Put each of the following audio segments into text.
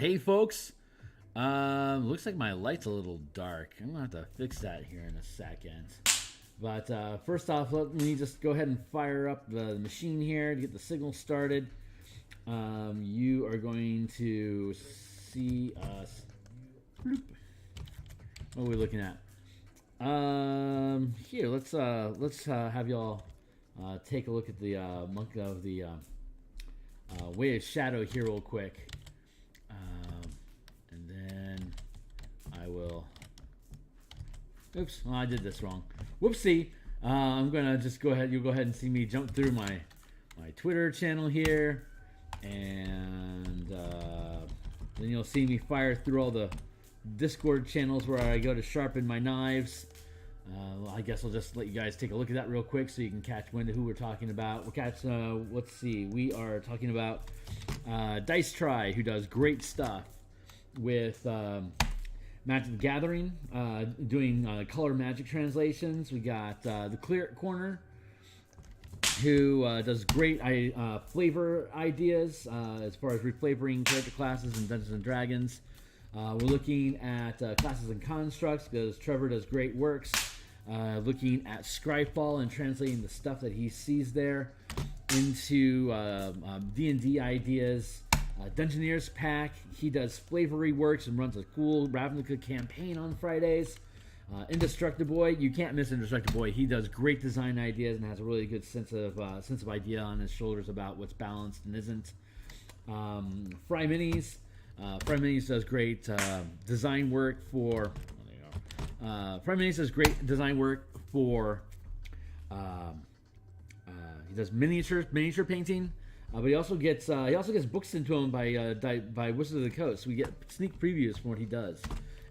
Hey folks, looks like my light's a little dark. I'm gonna have to fix that here in a second. But first off, let me just go ahead and fire up the machine here to get the signal started. You are going to see us. Bloop. What are we looking at? Here, let's have y'all take a look at the monk of the way of shadow here real quick. And then I will. Oops, well, I did this wrong. Whoopsie. I'm gonna just go ahead. You'll go ahead and see me jump through my Twitter channel here, and then you'll see me fire through all the Discord channels where I go to sharpen my knives. I guess I'll just let you guys take a look at that real quick so you can catch wind of who we're talking about. We'll catch. Let's see. We are talking about Dice Try, who does great stuff with Magic the Gathering, doing color magic translations. We got the Clear Corner, who does great flavor ideas as far as reflavoring character classes in Dungeons and Dragons. We're looking at classes and constructs because Trevor does great works. Looking at Scryfall and translating the stuff that he sees there into D&D ideas. Dungeoneers Pack, he does flavory works and runs a cool Ravnica campaign on Fridays. Indestructiboy, you can't miss Indestructiboy. He does great design ideas and has a really good sense of idea on his shoulders about what's balanced and isn't. Fry Minis. Fry Minis does great design work for. Fry Minis does great design work for. He does miniature painting, but he also gets books into him by Wizards of the Coast. We get sneak previews from what he does.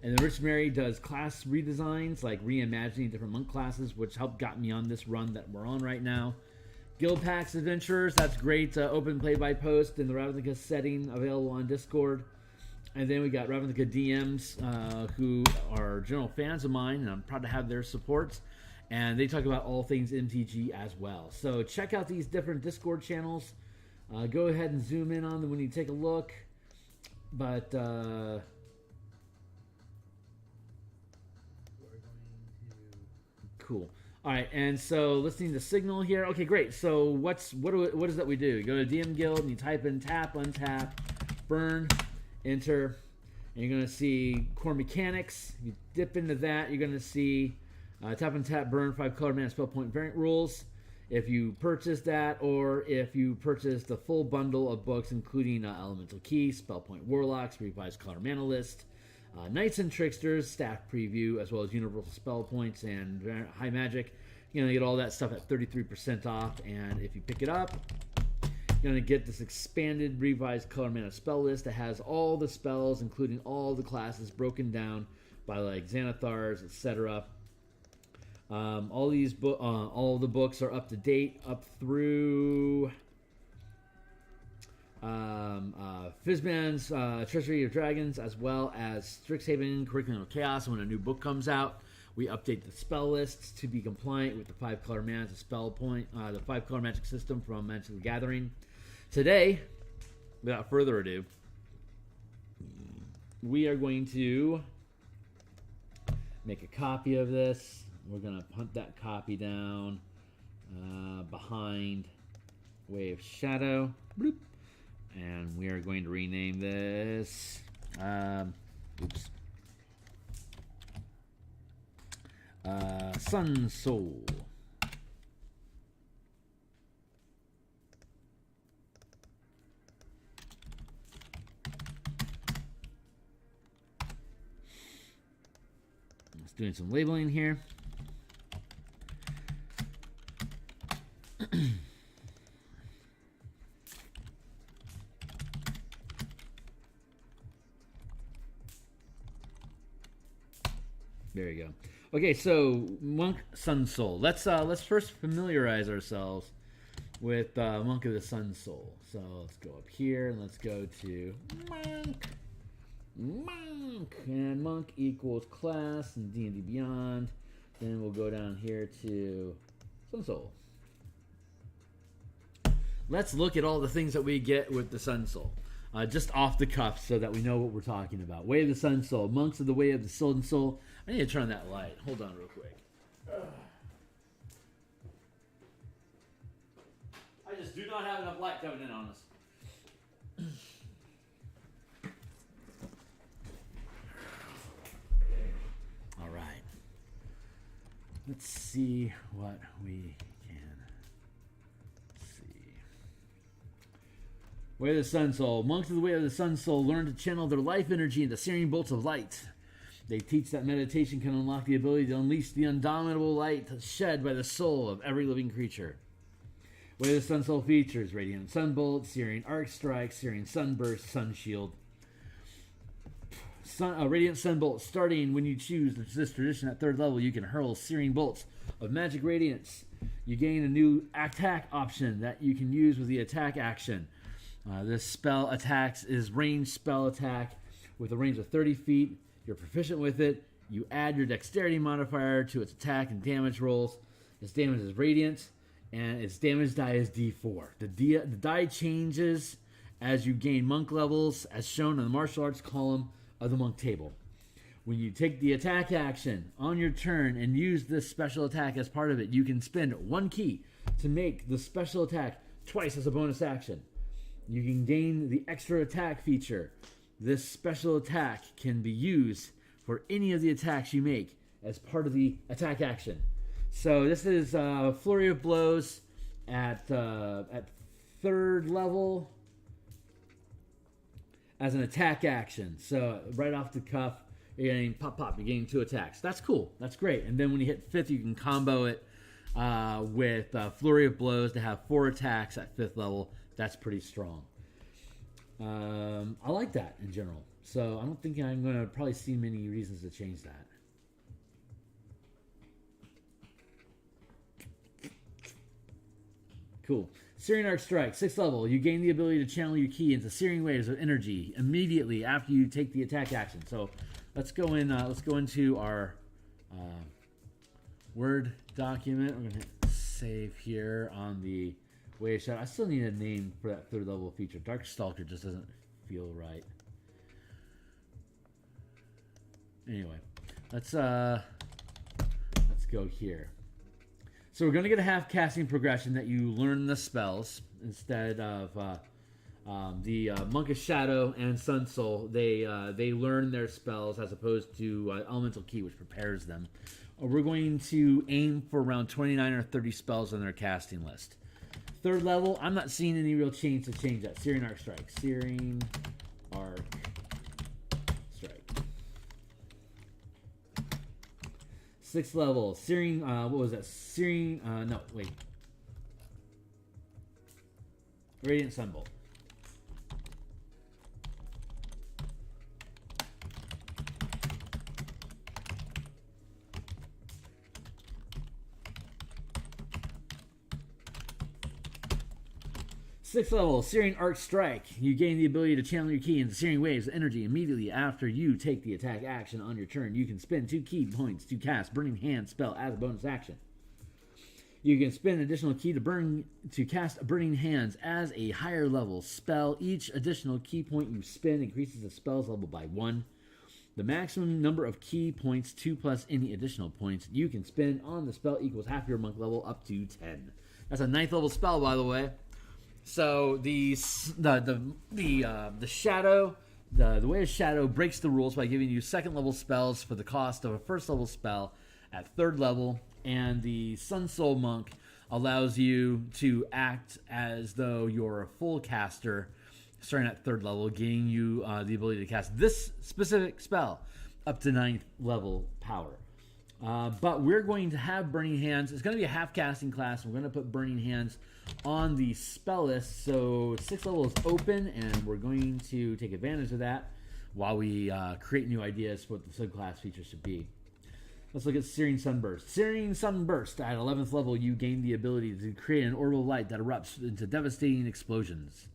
And then Rich Mary does class redesigns, like reimagining different monk classes, which helped got me on this run that we're on right now. Guild Packs Adventures, that's great. Open play-by-post in the Ravnica setting, available on Discord. And then we got Ravnica DMs, who are general fans of mine, and I'm proud to have their support. And they talk about all things MTG as well. So check out these different Discord channels. Go ahead and zoom in on them when you take a look. But cool. All right, and so listening to Signal here. Okay, great. So what is that we do? You go to DMsGuild and you type in Tap Untap Burn, enter, and you're going to see core mechanics. You dip into that, you're going to see Tap Untap Burn 5 color mana spell point variant rules. If you purchase that, or if you purchase the full bundle of books, including Elemental Key, Spell Point Warlocks, Revised Color Mana List, Knights and Tricksters, Staff Preview, as well as Universal Spell Points and High Magic, you're going to get all that stuff at 33% off. And if you pick it up, you're going to get this expanded Revised Color Mana Spell List that has all the spells, including all the classes, broken down by like Xanathars, etc. All the books are up to date up through Fizban's Treasury of Dragons, as well as Strixhaven Curriculum of Chaos. When a new book comes out, we update the spell lists to be compliant with the 5 color mana spell point, the 5 color magic system from Magic the Gathering. Today, without further ado, we are going to make a copy of this. We're going to hunt that copy down behind Wave Shadow. Bloop. And we are going to rename this. Sun Soul. Just doing some labeling here. There you go. Okay, so Monk Sun Soul. Let's first familiarize ourselves with Monk of the Sun Soul. So let's go up here and let's go to Monk, and Monk equals class and D&D Beyond. Then we'll go down here to Sun Soul. Let's look at all the things that we get with the Sun Soul. just off the cuff so that we know what we're talking about. Way of the Sun Soul. Monks of the Way of the Sun Soul. I need to turn on that light. Hold on real quick. I just do not have enough light coming in on us. All right. Let's see what we can see. Way of the Sun Soul. Monks of the Way of the Sun Soul learn to channel their life energy into searing bolts of light. They teach that meditation can unlock the ability to unleash the indomitable light shed by the soul of every living creature. Way of the Sun Soul features Radiant Sunbolt, Searing Arc Strike, Searing Sunburst, Sun Shield. Radiant Sunbolt, starting when you choose this tradition at 3rd level, you can hurl Searing Bolts of Magic Radiance. You gain a new attack option that you can use with the attack action. This spell attacks is ranged spell attack with a range of 30 feet. You're proficient with it. You add your dexterity modifier to its attack and damage rolls. Its damage is radiant, and its damage die is D4. The die changes as you gain monk levels, as shown on the martial arts column of the monk table. When you take the attack action on your turn and use this special attack as part of it, you can spend 1 key to make the special attack twice as a bonus action. You can gain the extra attack feature. This special attack can be used for any of the attacks you make as part of the attack action. So this is Flurry of Blows at 3rd level as an attack action. So right off the cuff, you're getting pop, you're getting 2 attacks. That's cool. That's great. And then when you hit 5th, you can combo it with Flurry of Blows to have 4 attacks at 5th level. That's pretty strong. I like that in general. So I don't think I'm going to probably see many reasons to change that. Cool. Searing Arc Strike, 6th level. You gain the ability to channel your ki into searing waves of energy immediately after you take the attack action. So let's go in. Let's go into our Word document. We're going to hit save here on the Way of Shadow. I still need a name for that 3rd level feature. Dark Stalker just doesn't feel right. Anyway, let's go here. So we're going to get a half casting progression that you learn the spells instead of the Monkish Shadow and Sun Soul. They learn their spells as opposed to Elemental Ki, which prepares them. We're going to aim for around 29 or 30 spells on their casting list. 3rd level, I'm not seeing any real change to change that. Searing Arc Strike. Searing Arc Strike. 6th level, Searing, what was that? Searing, no, wait. Radiant Sunbolt. Sixth level, Searing Arc Strike. You gain the ability to channel your ki into searing waves of energy immediately after you take the attack action on your turn. You can spend 2 ki points to cast Burning Hand spell as a bonus action. You can spend additional ki to cast Burning Hands as a higher level spell. Each additional ki point you spend increases the spell's level by 1. The maximum number of ki points, 2 plus any additional points you can spend on the spell equals half your monk level up to 10. That's a 9th level spell, by the way. So the shadow, the Way of Shadow breaks the rules by giving you 2nd level spells for the cost of a 1st level spell at 3rd level, and the Sun Soul Monk allows you to act as though you're a full caster starting at 3rd level, giving you the ability to cast this specific spell up to 9th level power. But we're going to have Burning Hands. It's going to be a half casting class. We're going to put Burning Hands on the spell list. So 6th level is open, and we're going to take advantage of that while we create new ideas for what the subclass features should be. Let's look at Searing Sunburst. Searing Sunburst. At 11th level, you gain the ability to create an orb of light that erupts into devastating explosions.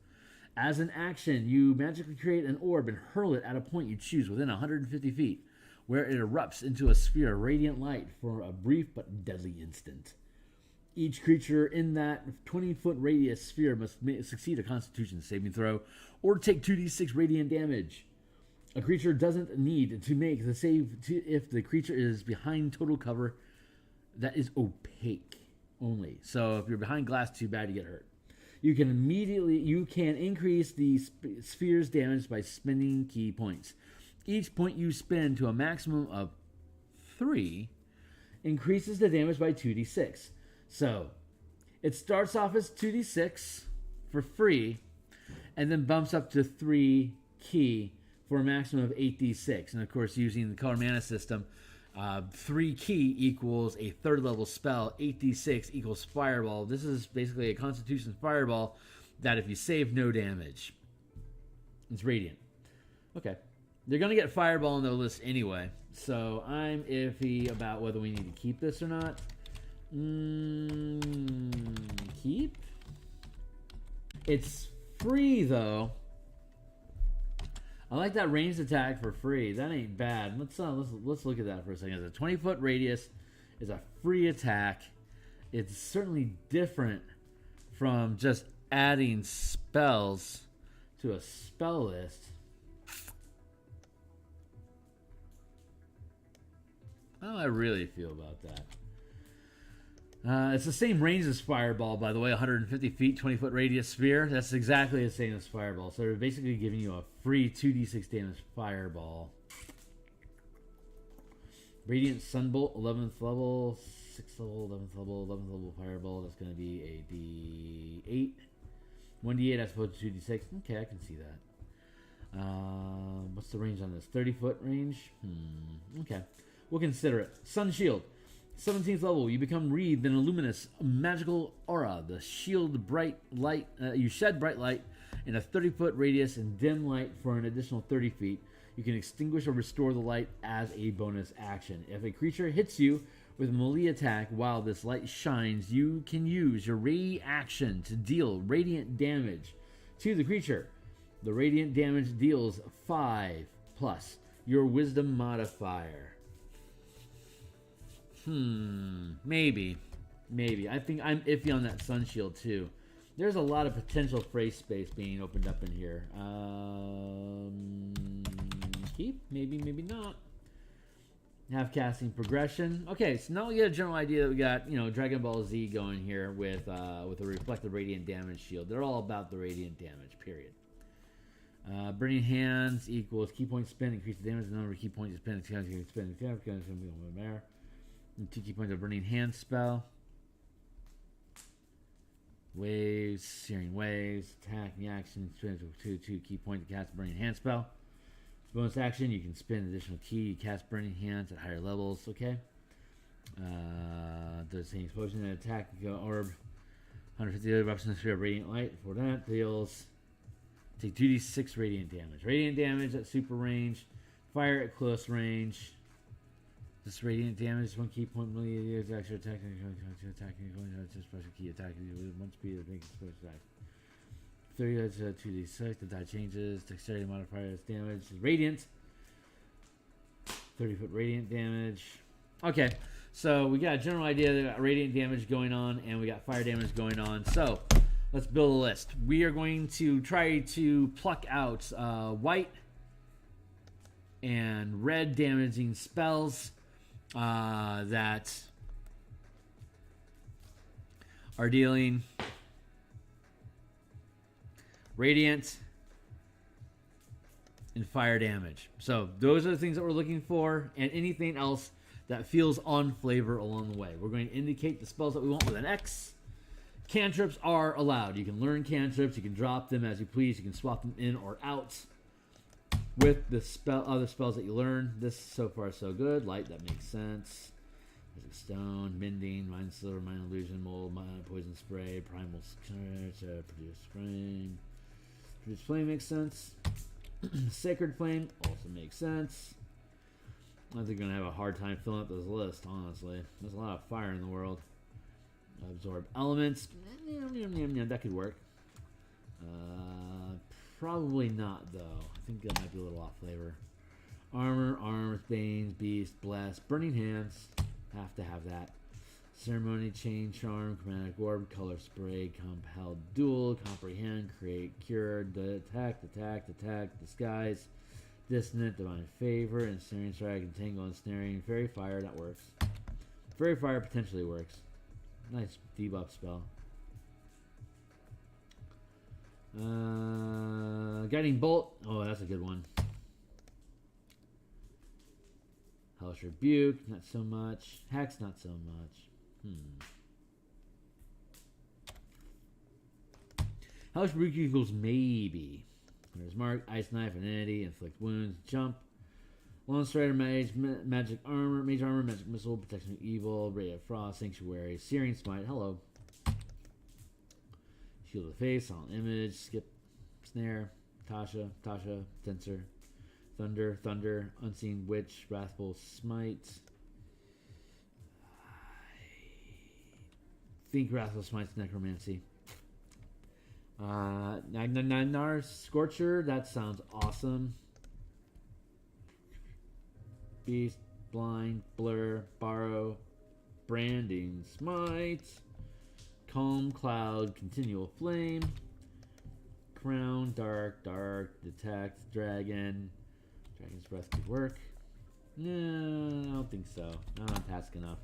As an action, you magically create an orb and hurl it at a point you choose within 150 feet, where it erupts into a sphere of radiant light for a brief but deadly instant. Each creature in that 20-foot radius sphere must succeed a Constitution saving throw or take 2d6 radiant damage. A creature doesn't need to make the save if the creature is behind total cover that is opaque only. So if you're behind glass, too bad, you get hurt. You can increase the sphere's damage by spending key points. Each point you spend to a maximum of 3 increases the damage by 2d6. So it starts off as 2d6 for free and then bumps up to 3 key for a maximum of 8d6. And of course, using the color mana system, 3 key equals a 3rd level spell, 8d6 equals fireball. This is basically a Constitution fireball that if you save, no damage. It's radiant. Okay. They're going to get fireball on their list anyway, so I'm iffy about whether we need to keep this or not. Keep? It's free, though. I like that ranged attack for free. That ain't bad. Let's look at that for a second. It's a 20-foot radius. It's a free attack. It's certainly different from just adding spells to a spell list. How do I really feel about that? It's the same range as Fireball, by the way, 150 feet, 20-foot radius sphere. That's exactly the same as Fireball. So they're basically giving you a free 2d6 damage Fireball. Radiant Sunbolt, 11th level, 6th level, 11th level, 11th level Fireball. That's going to be a d8. 1d8 as opposed to 2d6. Okay, I can see that. What's the range on this? 30-foot range? Okay. We'll consider it. Sun Shield. 17th level, you become wreathed in a luminous magical aura. The shield bright light. You shed bright light in a 30-foot radius and dim light for an additional 30 feet. You can extinguish or restore the light as a bonus action. If a creature hits you with a melee attack while this light shines, you can use your reaction to deal radiant damage to the creature. The radiant damage deals 5 plus your wisdom modifier. Maybe. I think I'm iffy on that Sun Shield too. There's a lot of potential phrase space being opened up in here. Keep? Maybe not. Have casting progression. Okay, so now we get a general idea that we got, Dragon Ball Z going here with a reflective radiant damage shield. They're all about the radiant damage, period. Burning Hands equals key point spend, increase the damage, the number of key points you spend, 2 key points of Burning Hand spell. Waves, Searing Waves, attack, and action, spend 2 key points to cast Burning Hand spell. Bonus action, you can spend an additional key, you cast Burning Hands at higher levels, okay? Does same explosion and attack, orb, 150 other weapons in the sphere of radiant light. For that, deals, take 2d6 radiant damage. Radiant damage at super range, fire at close range. This radiant damage, 1 key point, melee extra attack, going to special key attack, 1 speed, make special attack. 30 that's 2d6, the die changes, dexterity modifier is damage, radiant. 30-foot radiant damage. Okay, so we got a general idea that we got radiant damage going on, and we got fire damage going on. So let's build a list. We are going to try to pluck out white and red damaging spells that are dealing radiant and fire damage. So those are the things that we're looking for, and anything else that feels on flavor along the way. We're going to indicate the spells that we want with an X. Cantrips are allowed. You can learn cantrips. You can drop them as you please. You can swap them in or out with the other spells that you learn. This so far so good. Light, that makes sense. Magic Stone, Mending, Mind Sliver, Mind Illusion, Mold, Poison Spray, Primal Scourge, Produce Flame. Produce Flame makes sense. Sacred Flame also makes sense. I think we're going to have a hard time filling up this list, honestly. There's a lot of fire in the world. Absorb Elements. That could work. Probably not, though. I think that might be a little off flavor. Armor, Arms, Banes, Beast, Bless, Burning Hands. Have to have that. Ceremony, chain, charm, chromatic orb, color spray, compelled duel, comprehend, create, cure, detect, disguise, dissonant, divine favor, ensnaring strike, entangle, ensnaring, fairy fire. That works. Fairy fire potentially works. Nice debuff spell. Guiding bolt. Oh, that's a good one. Hellish rebuke, not so much. Hex, not so much. Hellish rebuke equals maybe. There's mark, ice knife, entity, inflict wounds, jump. Lone Strider, magic armor, mage armor, magic missile, protection of evil, ray of frost, sanctuary, searing smite. Hello. Shield of the face, silent image, skip, snare, Tasha, tensor, thunder, unseen witch, wrathful smite. I think wrathful smite's necromancy. Nagnar Scorcher, that sounds awesome. Beast, blind, blur, borrow, branding, smite, calm cloud, continual flame, crown, dark, detect, dragon's breath could work. No, I don't think so. Not task enough.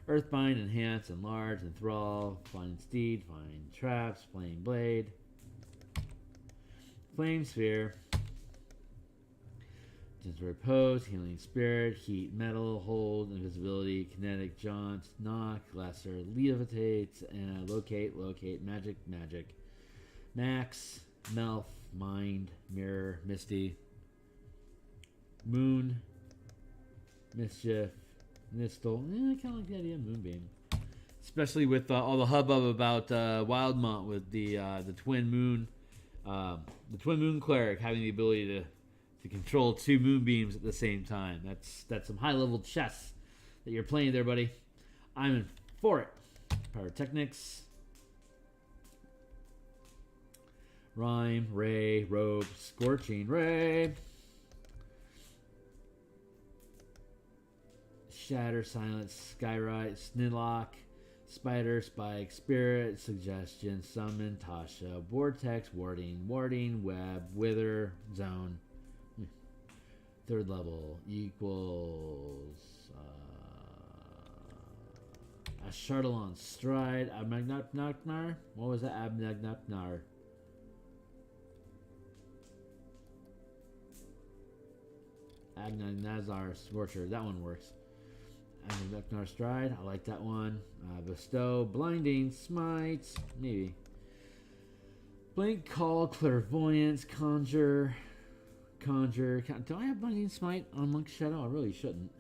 Earthbind, enhance, enlarge, enthrall, flying steed, flying traps, flame blade, flame sphere, gentle repose, healing spirit, heat metal, hold, invisibility, kinetic jaunt, knock, lesser, levitate, and locate, magic, max, melf, mind, mirror, misty, moon, mischief, Nistel. I kind of like the idea of Moonbeam. Especially with all the hubbub about Wildmont with the twin moon cleric having the ability to control 2 moonbeams at the same time. That's some high level chess that you're playing there, buddy. I'm in for it. Pyrotechnics, rhyme, ray, rope, scorching ray. Shatter, silence, skyride, snidlock, spider, spike, spirit, suggestion, summon, Tasha, vortex, warding, web, wither, zone. 3rd level equals Ashardalon stride, Abnagnapnar. What was that? Abnagnapnar. Abnagnazar Scorcher. That one works. Abnagnapnar stride. I like that one. Bestow, blinding, smite, maybe. Blink, call, clairvoyance, conjure. Do I have blinding smite on Monk's Shadow? I really shouldn't.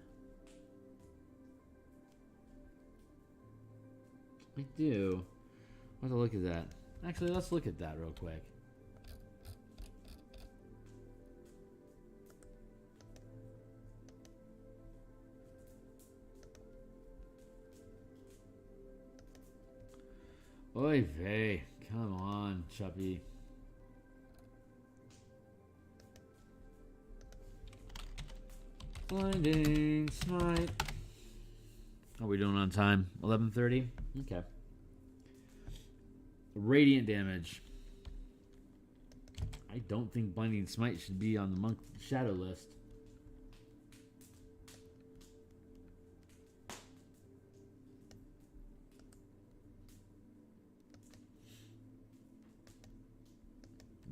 I do. I'll have to look at that. Actually, let's look at that real quick. Oy vey. Come on, Chuppy. Blinding smite. How are we doing on time? 11:30? Okay. Radiant damage. I don't think blinding smite should be on the monk shadow list.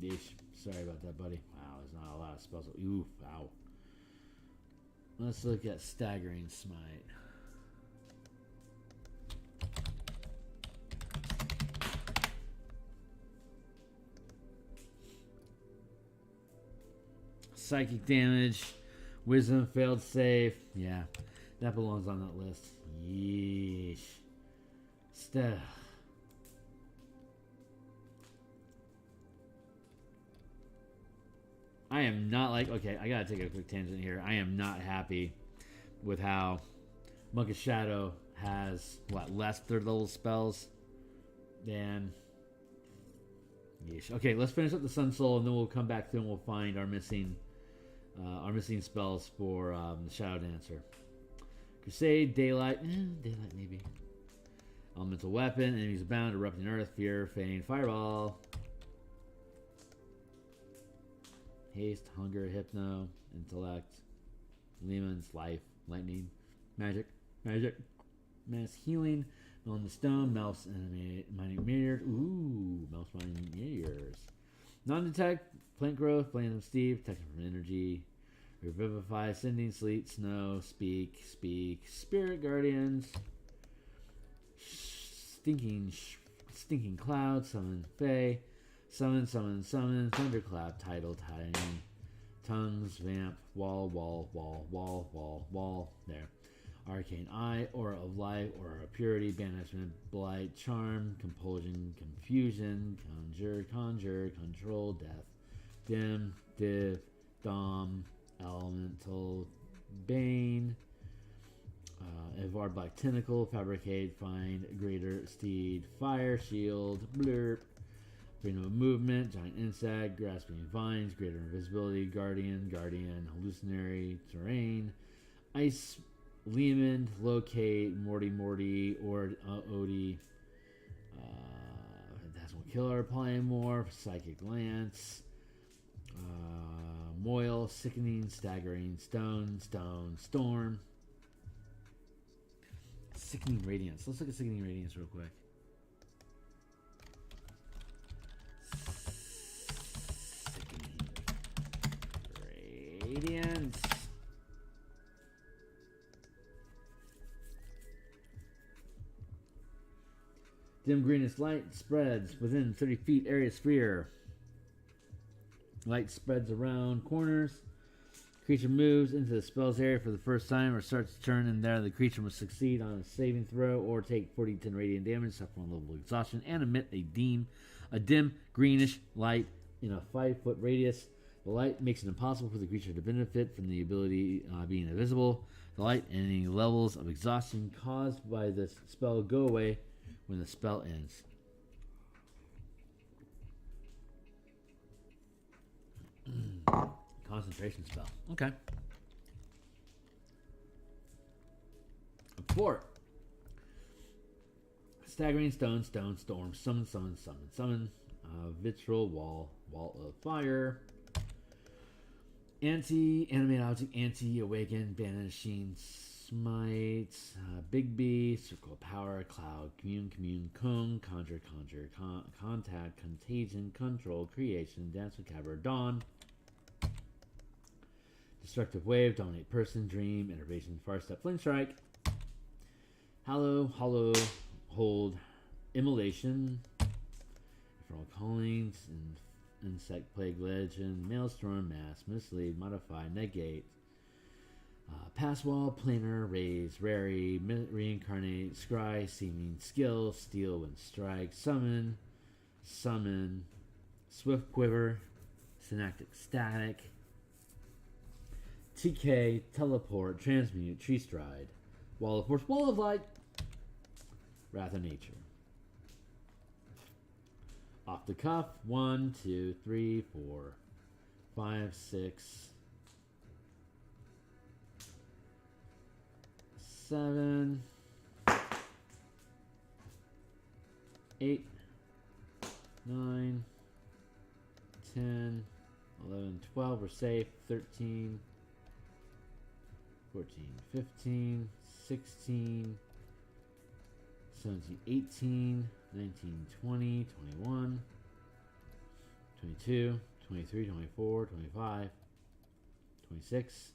Yeesh. Sorry about that, buddy. Wow, there's not a lot of spells. Ooh, ow. Let's look at staggering smite. Psychic damage, wisdom, failed save. Yeah, that belongs on that list. Yeesh. I am not like, okay, I gotta take a quick tangent here. I am not happy with how Monk of Shadow has, less 3rd level spells than... Yeesh. Okay, let's finish up the Sun Soul, and then we'll come back through and we'll find our missing spells for the Shadow Dancer. Crusade, Daylight, Daylight maybe. Elemental weapon. Enemies abound. Erupting earth. Fear. Feign. Fireball. Haste. Hunger. Hypno. Intellect. Lemons. Life. Lightning. Magic. Magic. Mass healing. Melt in the stone. Melts mining meteors. Ooh. Melts mining meteors. Non-detect. Plant growth. Plant of steep. Protection from energy. Revivify. Ascending. Sleet. Snow. Speak. Speak. Spirit guardians. Stinking cloud. Summon Fae. Summon. Thunderclap. Tidal. Tiny. Tongues. Vamp. Wall. There. Arcane Eye. Aura of Life. Aura of Purity. Banishment. Blight. Charm. Compulsion. Confusion. Conjure. Control. Death. Dim. Div. Dom. Elemental. Bane. Evard Black Tentacle. Fabricate. Find. Greater Steed. Fire. Shield. Blurp. Freedom of Movement. Giant Insect. Grasping Vines. Greater Invisibility. Guardian. Hallucinatory Terrain. Ice. Lehman. Locate. Morty. Or Odie. Phantasmal Killer. Polymorph. Psychic Lance. Moil. Sickening. Staggering. Stone. Storm. Sickening Radiance. Let's look at Sickening Radiance real quick. Sickening Radiance. Dim greenish light spreads within 30 feet area sphere. Light spreads around corners. Creature moves into the spell's area for the first time or starts to turn, and there the creature must succeed on a saving throw or take 40-10 radiant damage, suffer one level of exhaustion, and emit a dim greenish light in a 5-foot radius. The light makes it impossible for the creature to benefit from the ability being invisible. The light and any levels of exhaustion caused by this spell go away when the spell ends. Concentration spell. Okay. 4. Staggering Stone. Storm. Summon. Vitriol Wall of Fire. Animate object. Awaken. Banishing Smite. Big B. Circle of Power. Cloud. Commune. Conjure. Contact. Contagion. Control. Creation. Dance Macabre. Dawn. Destructive Wave, Dominate Person, Dream, Innervation, Far Step, Flame Strike, Hollow, Hold, Immolation, Infernal Callings, Insect Plague Legend, Maelstrom, Mass, Mislead, Modify, Negate, Pass Wall, Planar, Raise, Rary, Reincarnate, Scry, Seeming, Skill, Steal when Strike, Summon, Swift Quiver, Synaptic Static, TK, Teleport, Transmute, Tree Stride, Wall of Force, Wall of Light, Wrath of Nature. Off the cuff, 1, 2, 3, 4, 5, 6, 7, 8, 9, 10, 11, 12, we're safe, 13, 14, 15, 16, 17, 18, 19, 20, 21, 22, 23, 24, 25, 26,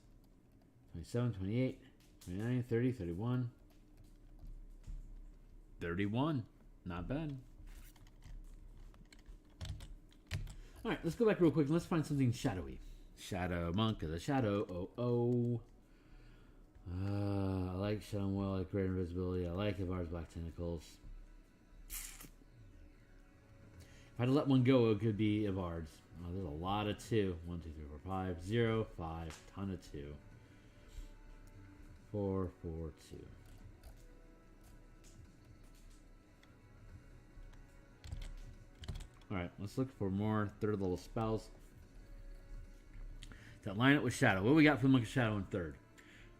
27, 28, 29, 30, 31. 31. Not bad. Alright, let's go back real quick and let's find something shadowy. Shadow, Monk of the Shadow. I like Shadow Moil, I like Greater Invisibility, I like Evard's Black Tentacles. If I had to let one go, it could be Evard's. There's a lot of 2. 1, 2, 3, 4, 5, 0, 5, ton of 2. 4, 4, 2. Alright, let's look for more 3rd level spells that line up with Shadow. What do we got for the Monk of Shadow in 3rd?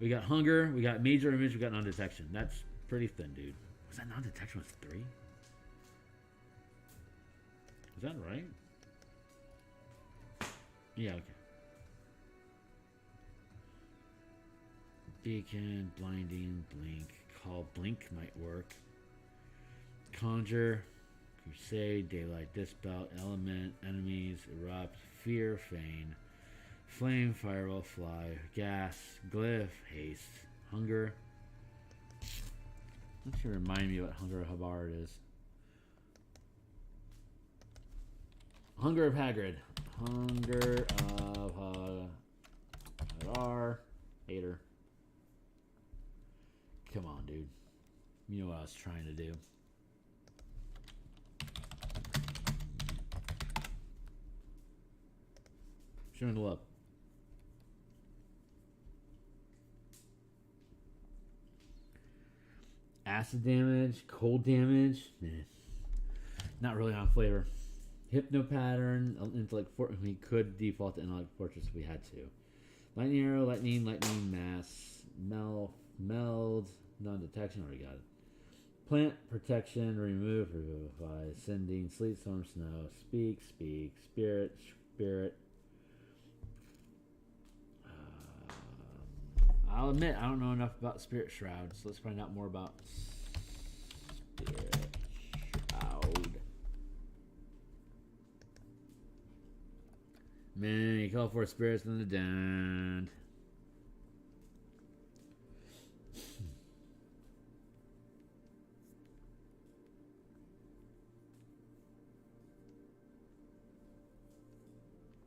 We got Hunger, we got Major Image, we got Non-Detection. That's pretty thin, dude. Was that non-detection was 3? Is that right? Yeah, okay. Beacon, blinding, blink. Call blink might work. Conjure, crusade, daylight, dispel, element, enemies, erupt, fear, feign, flame, firewall, fly, gas, glyph, haste, hunger. That should remind me what Hunger of Hubbard is. Hunger of Hagrid. Hunger of Hadar. Hater. Come on, dude. You know what I was trying to do. Showing the love. Acid damage, cold damage. Not really on flavor. Hypno pattern, intellect. We could default to intellect fortress if we had to. Lightning arrow, lightning, mass, meld, non-detection. Already got it. Plant protection, remove, revivify, sending, sleet, storm, snow, speak, spirit. I'll admit I don't know enough about Spirit Shroud, so let's find out more about Spirit Shroud. Man, you call for spirits in the den.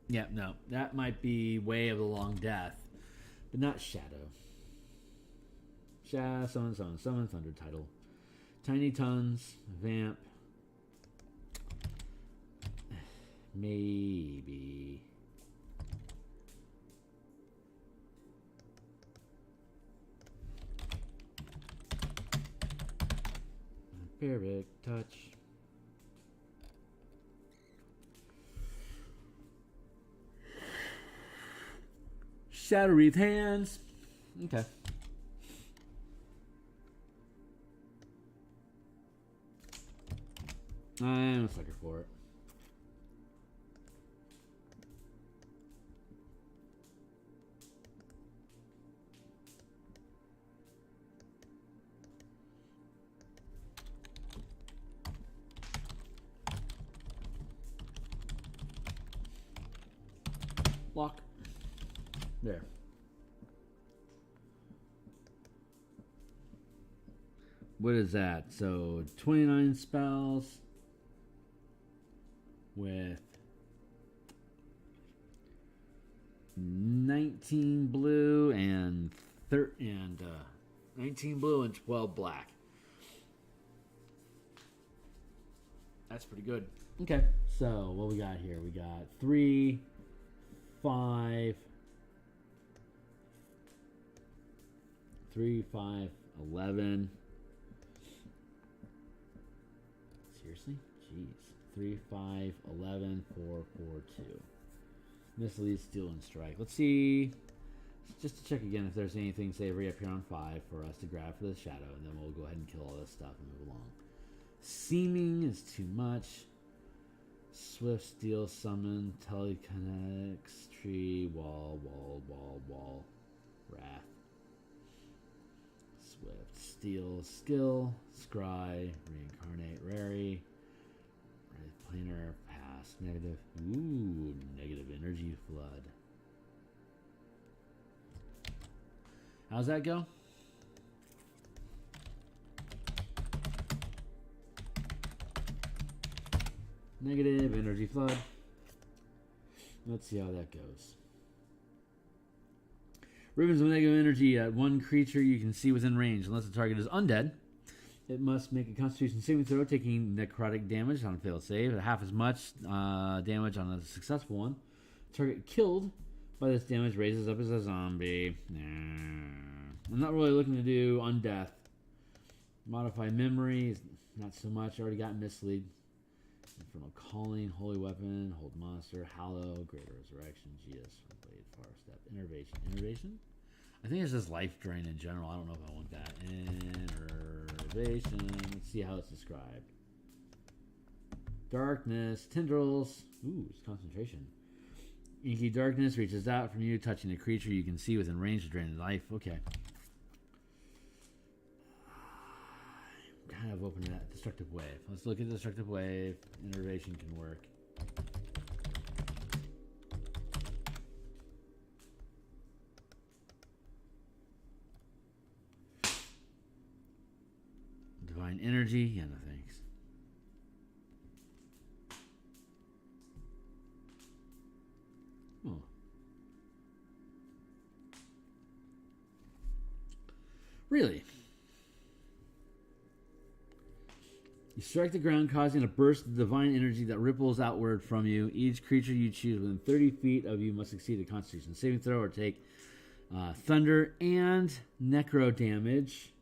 Yeah, no, that might be Way of the Long Death, but not Shadow. Summon, Thunder title. Tiny Tons, Vamp. Maybe. Perfect touch. Shadow Wreath Hands. Okay. I'm a sucker for it. Lock. There. What is that? So 29 spells with 19 blue and 19 blue and 12 black. That's pretty good. Okay, so what we got here? We got 3, 5, 11. Seriously? Jeez. 3, 5, 11, 4, 4, 2. Mislead, steal, and strike. Let's see. Just to check again if there's anything savory up here on 5 for us to grab for the shadow, and then we'll go ahead and kill all this stuff and move along. Seeming is too much. Swift, steal, summon, telekinetics, tree, wall, wrath. Swift, steal, skill, scry, reincarnate, rary, planar, pass, negative. Ooh, negative energy flood. How's that go? Negative energy flood. Let's see how that goes. Ribbons of negative energy at one creature you can see within range, unless the target is undead. It must make a Constitution saving throw, taking necrotic damage on a failed save, half as much damage on a successful one. Target killed by this damage raises up as a zombie. I'm not really looking to do undeath. Modify memory, not so much. Already got mislead. Infernal Calling, Holy Weapon, Hold Monster, Hallow, Greater Resurrection, GS, Blade, Far Step, Innervation. I think it's just Life Drain in general. I don't know if I want that. innervation. Let's see how it's described. Darkness, tendrils. Ooh, it's concentration. Inky darkness reaches out from you, touching a creature you can see within range of draining life. Okay. Kind of open that destructive wave. Let's look at the destructive wave. Innervation can work. Divine energy. Yeah, no thanks. Oh. Really? You strike the ground, causing a burst of divine energy that ripples outward from you. Each creature you choose within 30 feet of you must succeed a Constitution saving throw or take thunder and necro damage.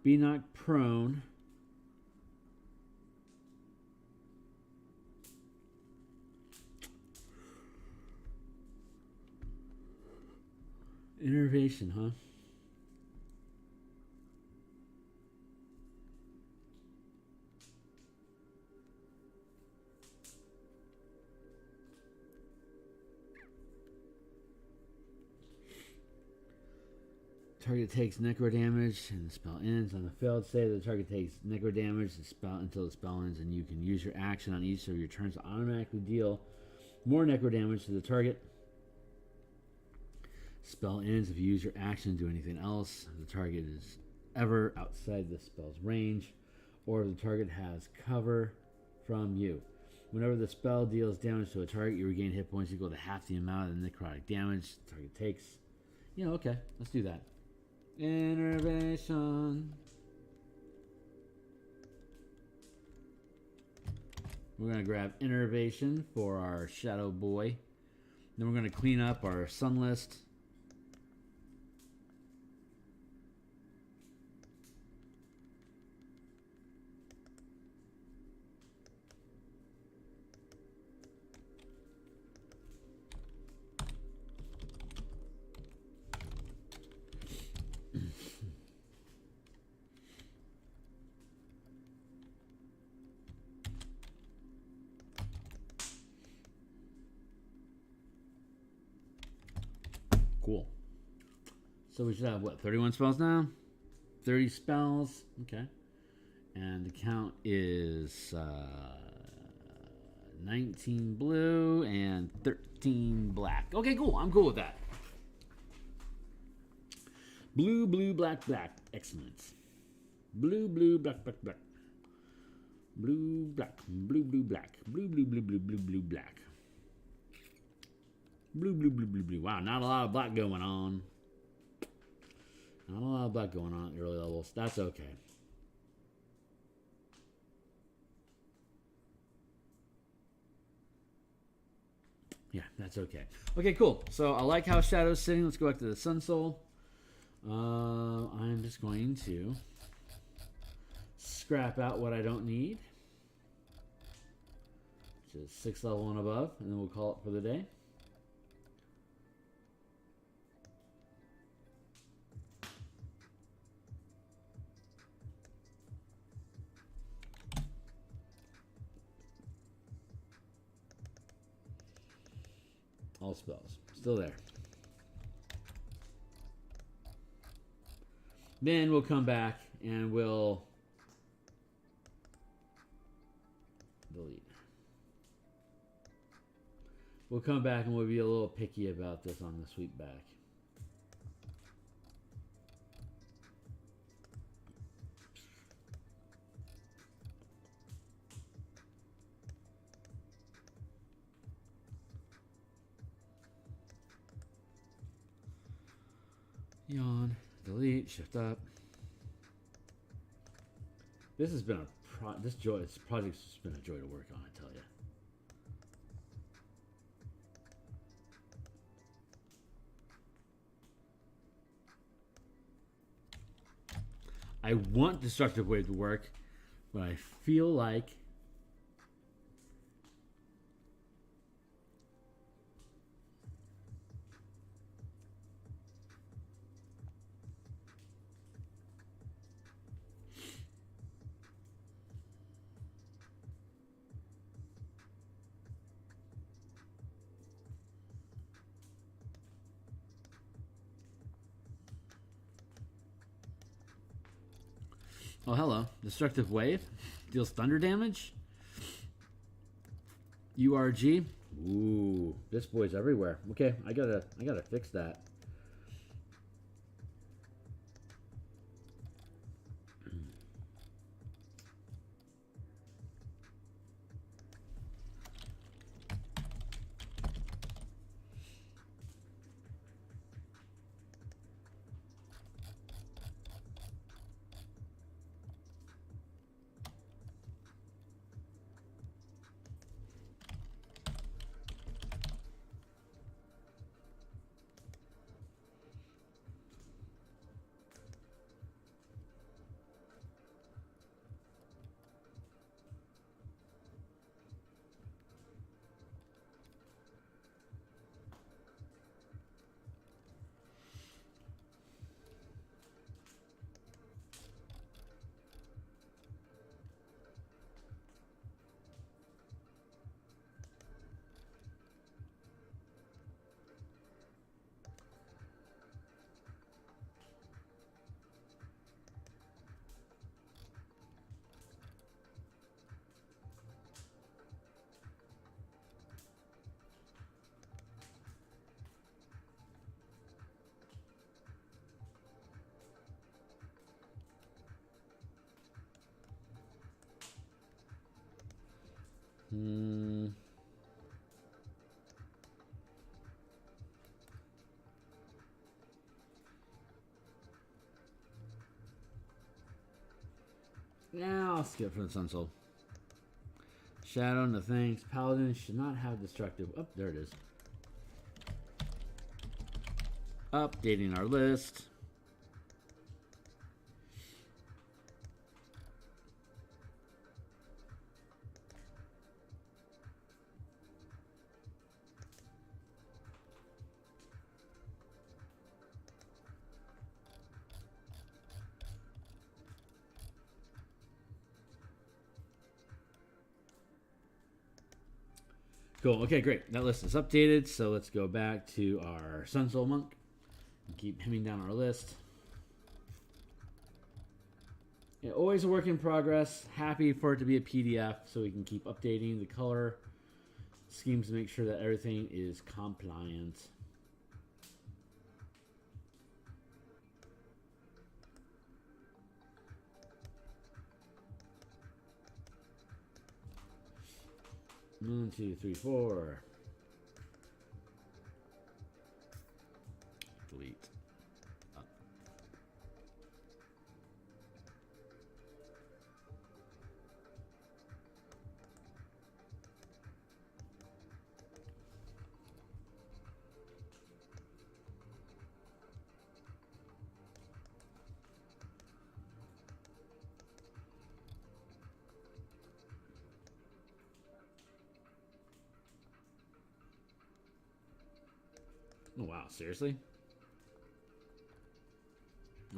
Be knocked prone. Innervation, huh? Target takes necro damage and the spell ends. On the failed save, the target takes necro damage until the spell ends, and you can use your action on each of your turns to automatically deal more necro damage to the target. Spell ends if you use your action to do anything else. If the target is ever outside the spell's range, or if the target has cover from you. Whenever the spell deals damage to a target, you regain hit points equal to half the amount of the necrotic damage the target takes. Yeah, okay, let's do that. Innervation. We're going to grab Innervation for our Shadow Boy. Then we're going to clean up our Sun list. Cool. So we should have, what, 31 spells now? 30 spells. Okay. And the count is 19 blue and 13 black. Okay, cool. I'm cool with that. Blue, blue, black, black. Excellent. Blue, blue, black, black, black. Blue, black. Blue, blue, black. Blue, blue, blue, blue, blue, blue, black. Blue, blue, blue, blue, blue. Wow, not a lot of black going on. Not a lot of black going on at early levels. That's okay. Yeah, that's okay. Okay, cool. So I like how Shadow's sitting. Let's go back to the Sun Soul. I'm just going to scrap out what I don't need, which is 6th level and above, and then we'll call it for the day. All spells. Still there. Then we'll come back and we'll delete. We'll come back and we'll be a little picky about this on the sweep back. Yawn, delete, shift up. This has been this project's just been a joy to work on, I tell you. I want Destructive Wave to work, but I feel like Oh, hello. Destructive Wave. Deals thunder damage. URG. Ooh, this boy's everywhere. Okay, I gotta fix that. Now I'll skip for the Sun Soul. Shadow, no thanks. Paladin should not have destructive. Oh, there it is. Updating our list. Cool. Okay, great. That list is updated. So let's go back to our Sun Soul Monk and keep hemming down our list. Yeah, always a work in progress. Happy for it to be a PDF so we can keep updating the color schemes to make sure that everything is compliant. One, two, three, four. Delete. Up. Oh, wow, seriously?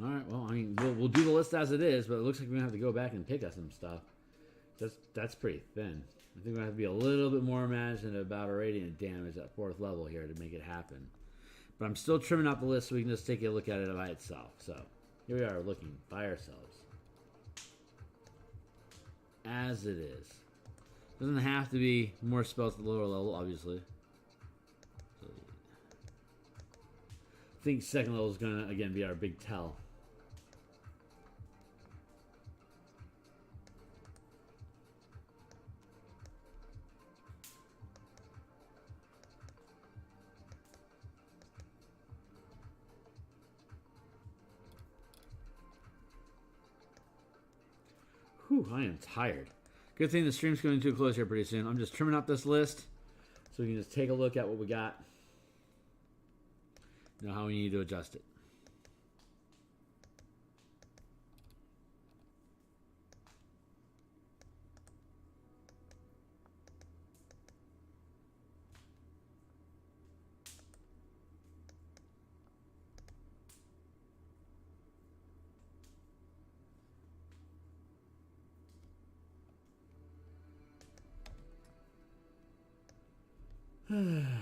All right, well, I mean, we'll do the list as it is, but it looks like we're going to have to go back and pick up some stuff. That's pretty thin. I think we're going to have to be a little bit more imaginative about our radiant damage at 4th level here to make it happen. But I'm still trimming out the list so we can just take a look at it by itself. So here we are looking by ourselves. As it is. Doesn't have to be more spells at the lower level, obviously. So, I think 2nd level is going to, again, be our big tell. Whew, I am tired. Good thing the stream's coming to a close here pretty soon. I'm just trimming up this list so we can just take a look at what we got. Know how we need to adjust it.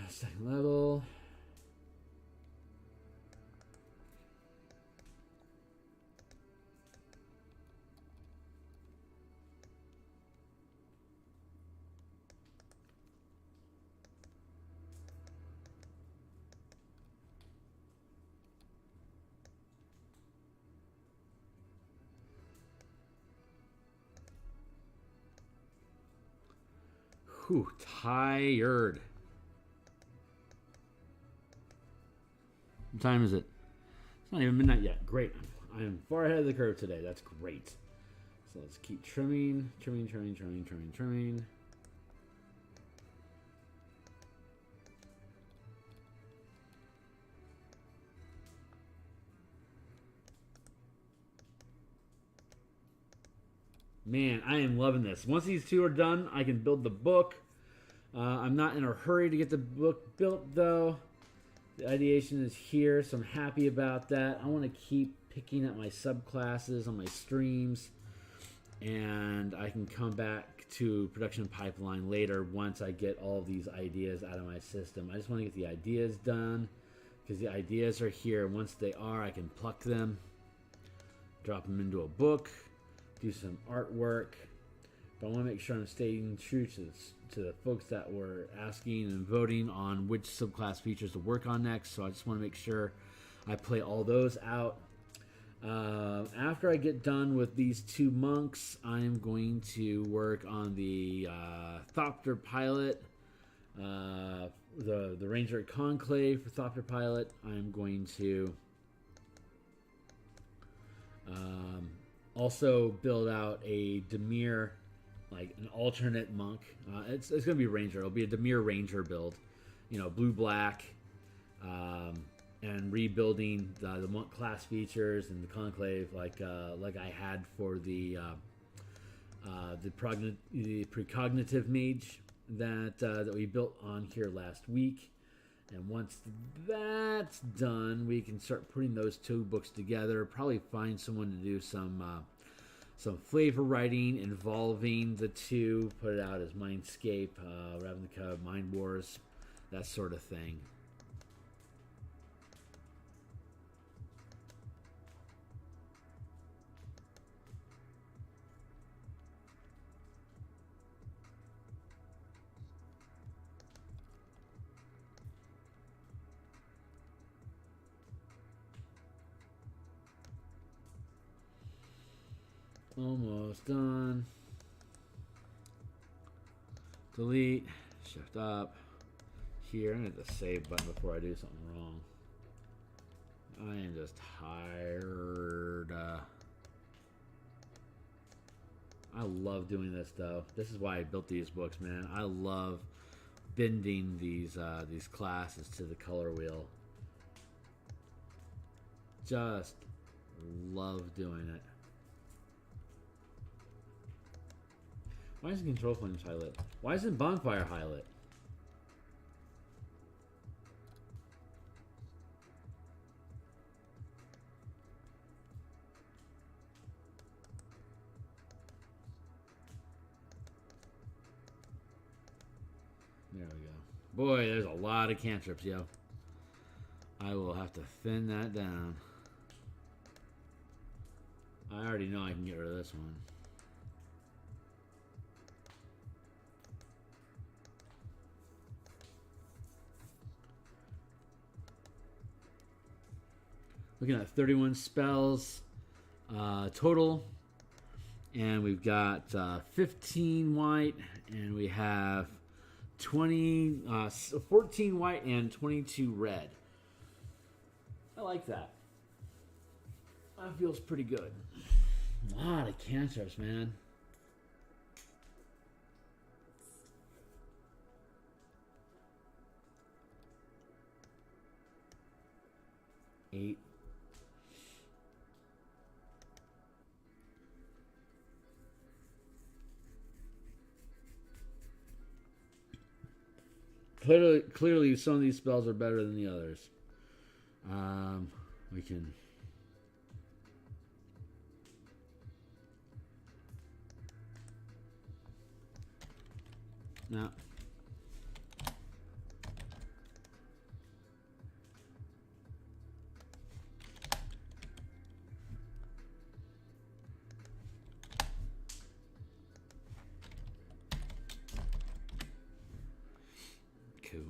Second level. Whew, tired. What time is it? It's not even midnight yet. Great. I am far ahead of the curve today. That's great. So let's keep trimming. Man, I am loving this. Once these two are done, I can build the book. I'm not in a hurry to get the book built, though. The ideation is here, so I'm happy about that. I want to keep picking at my subclasses on my streams, and I can come back to production pipeline later once I get all of these ideas out of my system. I just want to get the ideas done because the ideas are here. Once they are, I can pluck them, drop them into a book, do some artwork. But I want to make sure I'm staying true to the folks that were asking and voting on which subclass features to work on next. So I just want to make sure I play all those out. After I get done with these two monks, I'm going to work on the Thopter pilot, the Ranger Conclave for Thopter pilot. I'm going to also build out a Demir, like an alternate monk. It's going to be Ranger. It'll be a Demir Ranger build, you know, blue-black, and rebuilding the monk class features and the conclave like I had for the precognitive mage that we built on here last week. And once that's done, we can start putting those two books together. Probably find someone to do some flavor writing involving the two. Put it out as Mindscape, Ravnica, Mind Wars, that sort of thing. Almost done. Delete, shift up. Here, I'm going to hit the save button before I do something wrong. I am just tired. I love doing this though. This is why I built these books, man. I love bending these classes to the color wheel. Just love doing it. Why isn't Control Flames highlight? Why isn't Bonfire highlight? There we go. Boy, there's a lot of cantrips, yo. I will have to thin that down. I already know I can get rid of this one. Looking at 31 spells total, and we've got 15 white, and we have 14 white and 22 red. I like that. That feels pretty good. A lot of cantrips, man. Eight. Clearly, some of these spells are better than the others. We can. No. Cool.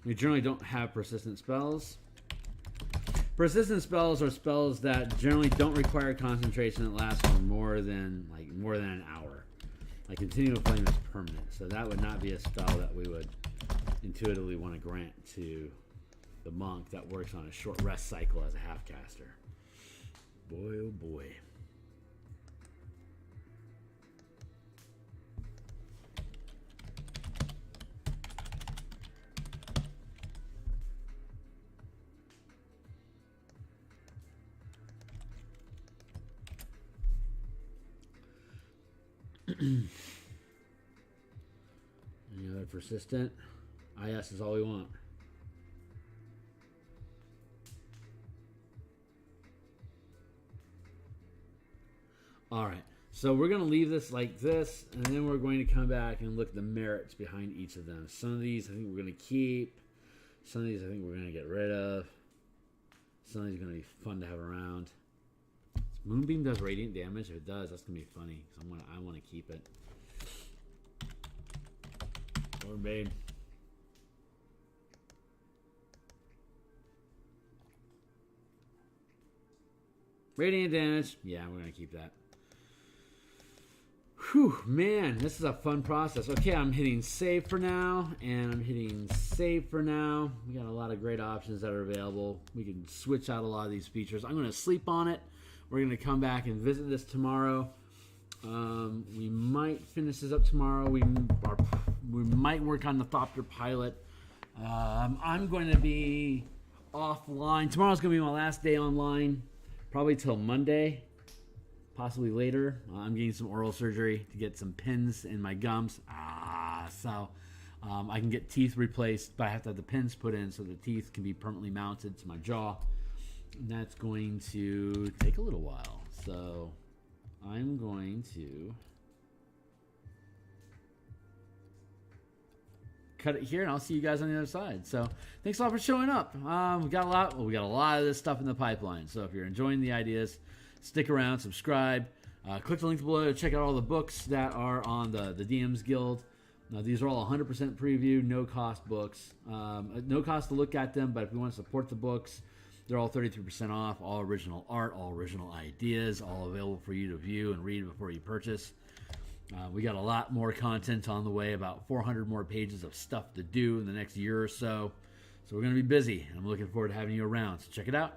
We generally don't have persistent spells. Persistent spells are spells that generally don't require concentration that lasts for more than an hour. Like Continual Flame is permanent, so that would not be a spell that we would intuitively want to grant to the monk that works on a short rest cycle as a half caster. Boy, oh boy. Any other persistent? IS is all we want. All right, so we're going to leave this like this, and then we're going to come back and look at the merits behind each of them. Some of these I think we're going to keep. Some of these I think we're going to get rid of. Some of these are going to be fun to have around. Moonbeam does radiant damage. If it does, that's going to be funny. So I want to keep it. Or babe. Radiant damage. Yeah, we're going to keep that. Whew, man, this is a fun process. Okay, I'm hitting save for now, and I'm hitting save for now. We got a lot of great options that are available. We can switch out a lot of these features. I'm going to sleep on it. We're going to come back and visit this tomorrow. We might finish this up tomorrow. We might work on the Thopter pilot. I'm going to be offline. Tomorrow's going to be my last day online, probably till Monday, possibly later. I'm getting some oral surgery to get some pins in my gums. So I can get teeth replaced, but I have to have the pins put in so the teeth can be permanently mounted to my jaw. And that's going to take a little while. So I'm going to cut it here, and I'll see you guys on the other side. So thanks a lot for showing up. We got a lot of this stuff in the pipeline. So if you're enjoying the ideas, stick around, subscribe, click the link below to check out all the books that are on the DMsGuild. Now, these are all 100% preview, no cost books. No cost to look at them, but if you want to support the books, they're all 33% off, all original art, all original ideas, all available for you to view and read before you purchase. We got a lot more content on the way, about 400 more pages of stuff to do in the next year or so. So we're going to be busy, and I'm looking forward to having you around. So check it out.